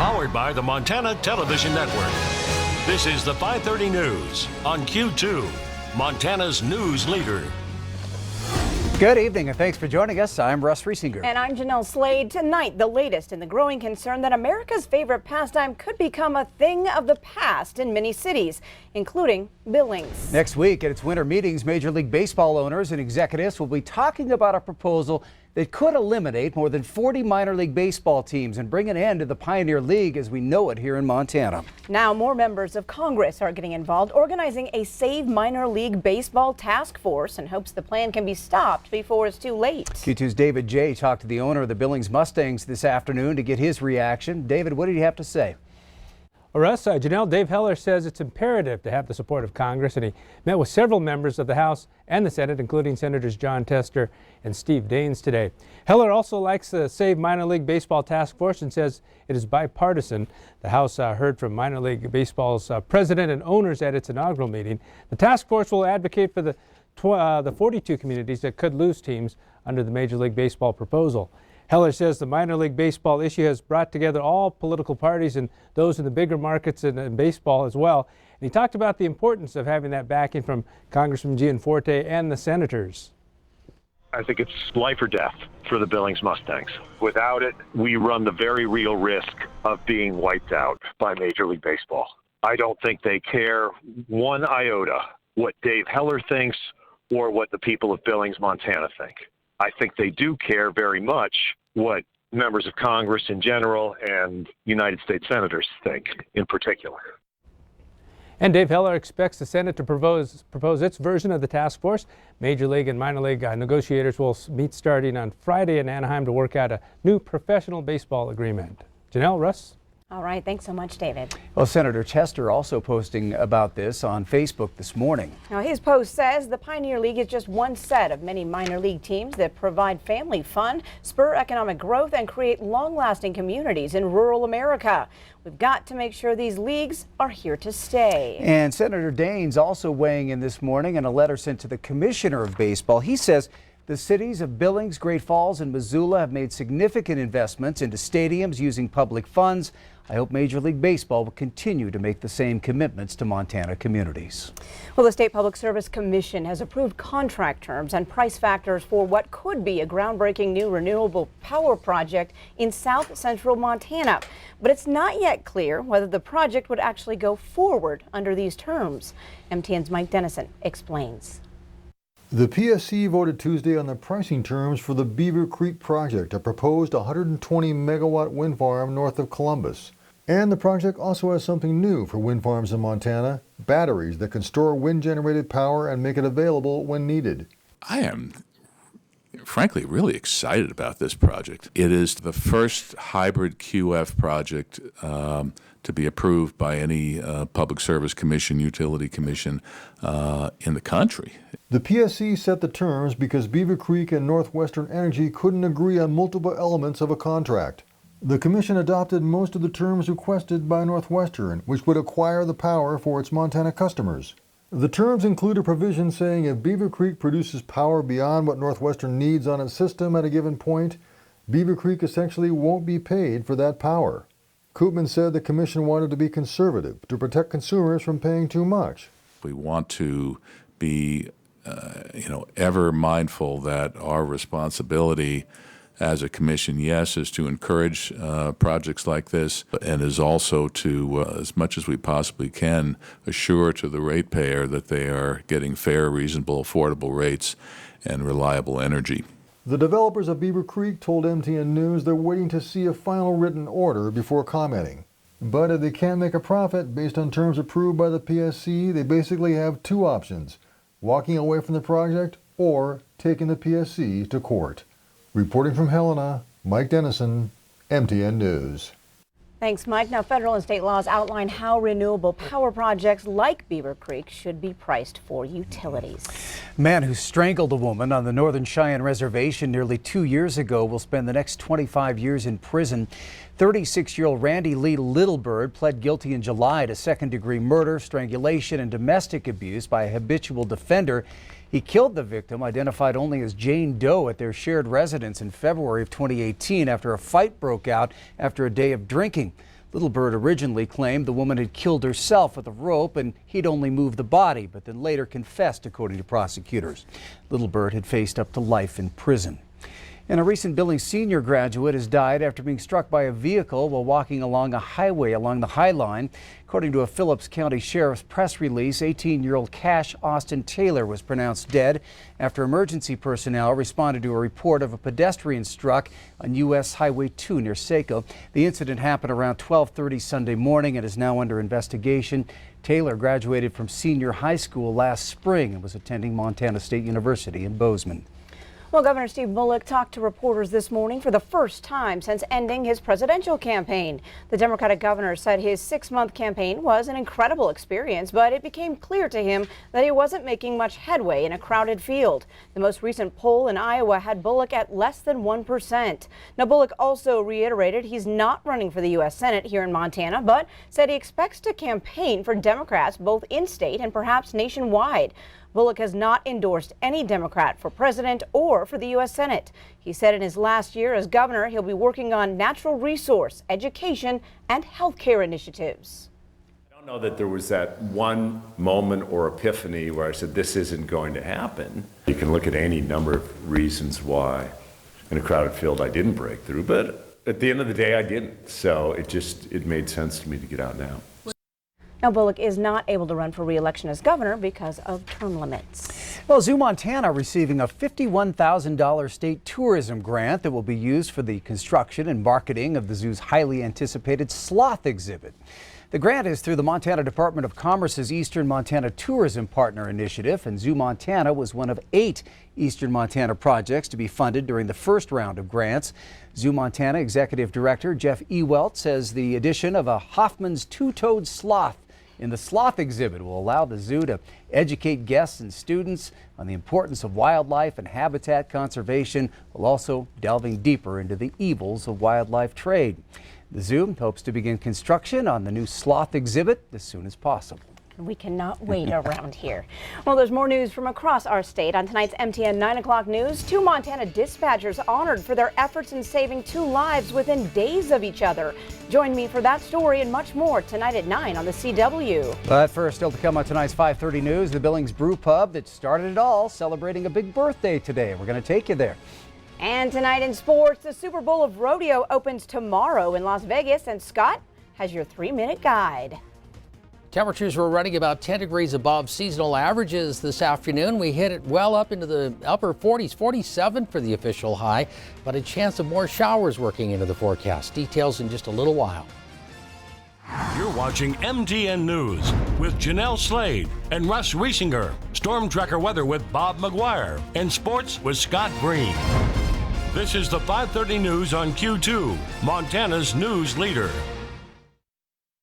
Powered by the Montana Television Network. This is the 5:30 News on Q2, Montana's news leader. Good evening and thanks for joining us. I'm Russ Riesinger. And I'm Janelle Slade. Tonight, the latest in the growing concern that America's favorite pastime could become a thing of the past in many cities, including Billings. Next week at its winter meetings, Major League Baseball owners and executives will be talking about a proposal that could eliminate more than 40 minor league baseball teams and bring an end to the Pioneer League as we know it here in Montana. Now more members of Congress are getting involved, organizing a Save Minor League Baseball task force in hopes the plan can be stopped before it's too late. Q2's David J. talked to the owner of the Billings Mustangs this afternoon to get his reaction. David, what did he have to say? Russ, Jeanelle, Dave Heller says it's imperative to have the support of Congress, and he met with several members of the House and the Senate, including Senators John Tester and Steve Daines today. Heller also likes the Save Minor League Baseball Task Force and says it is bipartisan. The House heard from Minor League Baseball's president and owners at its inaugural meeting. The task force will advocate for the 42 communities that could lose teams under the Major League Baseball proposal. Heller says the minor league baseball issue has brought together all political parties and those in the bigger markets in baseball as well. And he talked about the importance of having that backing from Congressman Gianforte and the senators. I think it's life or death for the Billings Mustangs. Without it, we run the very real risk of being wiped out by Major League Baseball. I don't think they care one iota what Dave Heller thinks or what the people of Billings, Montana think. I think they do care very much what members of Congress in general and United States senators think in particular. And Dave Heller expects the Senate to propose its version of the task force. Major League and minor league negotiators will meet starting on Friday in Anaheim to work out a new professional baseball agreement. Janelle, Russ? All right, thanks so much, David. Well, Senator Tester also posting about this on Facebook this morning. Now, his post says the Pioneer League is just one set of many minor league teams that provide family fun, spur economic growth, and create long-lasting communities in rural America. We've got to make sure these leagues are here to stay. And Senator Daines also weighing in this morning in a letter sent to the Commissioner of Baseball. He says the cities of Billings, Great Falls, and Missoula have made significant investments into stadiums using public funds. I hope Major League Baseball will continue to make the same commitments to Montana communities. Well, the State Public Service Commission has approved contract terms and price factors for what could be a groundbreaking new renewable power project in south central Montana. But it's not yet clear whether the project would actually go forward under these terms. MTN's Mike Dennison explains. The PSC voted Tuesday on the pricing terms for the Beaver Creek project, a proposed 120 megawatt wind farm north of Columbus. And the project also has something new for wind farms in Montana, batteries that can store wind-generated power and make it available when needed. I am, frankly, really excited about this project. It is the first hybrid QF project to be approved by any public service commission, utility commission in the country. The PSC set the terms because Beaver Creek and Northwestern Energy couldn't agree on multiple elements of a contract. The Commission adopted most of the terms requested by Northwestern, which would acquire the power for its Montana customers. The terms include a provision saying if Beaver Creek produces power beyond what Northwestern needs on its system at a given point, Beaver Creek essentially won't be paid for that power. Koopman said the Commission wanted to be conservative to protect consumers from paying too much. We want to be, ever mindful that our responsibility as a commission, yes, is to encourage projects like this, and is also to, as much as we possibly can, assure to the ratepayer that they are getting fair, reasonable, affordable rates and reliable energy. The developers of Beaver Creek told MTN News they're waiting to see a final written order before commenting. But if they can't make a profit based on terms approved by the PSC, they basically have two options: walking away from the project or taking the PSC to court. Reporting from Helena, Mike Dennison, MTN News. Thanks, Mike. Now, federal and state laws outline how renewable power projects like Beaver Creek should be priced for utilities. A man who strangled a woman on the Northern Cheyenne Reservation nearly 2 years ago will spend the next 25 years in prison. 36-year-old Randy Lee Littlebird pled guilty in July to second-degree murder, strangulation, and domestic abuse by a habitual defender. He killed the victim, identified only as Jane Doe, at their shared residence in February of 2018 after a fight broke out after a day of drinking. Little Bird originally claimed the woman had killed herself with a rope and he'd only moved the body, but then later confessed, according to prosecutors. Little Bird had faced up to life in prison. And a recent Billings senior graduate has died after being struck by a vehicle while walking along a highway along the High Line. According to a Phillips County Sheriff's press release, 18-year-old Cash Austin Taylor was pronounced dead after emergency personnel responded to a report of a pedestrian struck on U.S. Highway 2 near Saco. The incident happened around 12:30 Sunday morning and is now under investigation. Taylor graduated from senior high school last spring and was attending Montana State University in Bozeman. Well, Governor Steve Bullock talked to reporters this morning for the first time since ending his presidential campaign. The Democratic governor said his 6-month campaign was an incredible experience, but it became clear to him that he wasn't making much headway in a crowded field. The most recent poll in Iowa had Bullock at less than 1%. Now, Bullock also reiterated he's not running for the U.S. Senate here in Montana, but said he expects to campaign for Democrats both in-state and perhaps nationwide. Bullock has not endorsed any Democrat for president or for the U.S. Senate. He said in his last year as governor, he'll be working on natural resource, education, and health care initiatives. I don't know that there was that one moment or epiphany where I said, this isn't going to happen. You can look at any number of reasons why in a crowded field I didn't break through, but at the end of the day, I didn't. So it made sense to me to get out now. Now, Bullock is not able to run for re-election as governor because of term limits. Well, Zoo Montana receiving a $51,000 state tourism grant that will be used for the construction and marketing of the zoo's highly anticipated sloth exhibit. The grant is through the Montana Department of Commerce's Eastern Montana Tourism Partner Initiative, and Zoo Montana was one of 8 Eastern Montana projects to be funded during the first round of grants. Zoo Montana Executive Director Jeff Ewelt says the addition of a Hoffman's two-toed sloth in the sloth exhibit will allow the zoo to educate guests and students on the importance of wildlife and habitat conservation, while also delving deeper into the evils of wildlife trade. The zoo hopes to begin construction on the new sloth exhibit as soon as possible. We cannot wait around here. Well, there's more news from across our state. On tonight's MTN 9 o'clock news, 2 Montana dispatchers honored for their efforts in saving 2 lives within days of each other. Join me for that story and much more tonight at 9 on the CW. But first, still to come on tonight's 5:30 news, the Billings Brew Pub that started it all celebrating a big birthday today. We're going to take you there. And tonight in sports, the Super Bowl of Rodeo opens tomorrow in Las Vegas, and Scott has your 3-minute guide. Temperatures were running about 10 degrees above seasonal averages this afternoon. We hit it well up into the upper 40s, 47 for the official high, but a chance of more showers working into the forecast. Details in just a little while. You're watching MTN News with Jeanelle Slade and Russ Riesinger, Storm Tracker weather with Bob McGuire, and sports with Scott Green. This is the 5:30 news on Q2, Montana's news leader.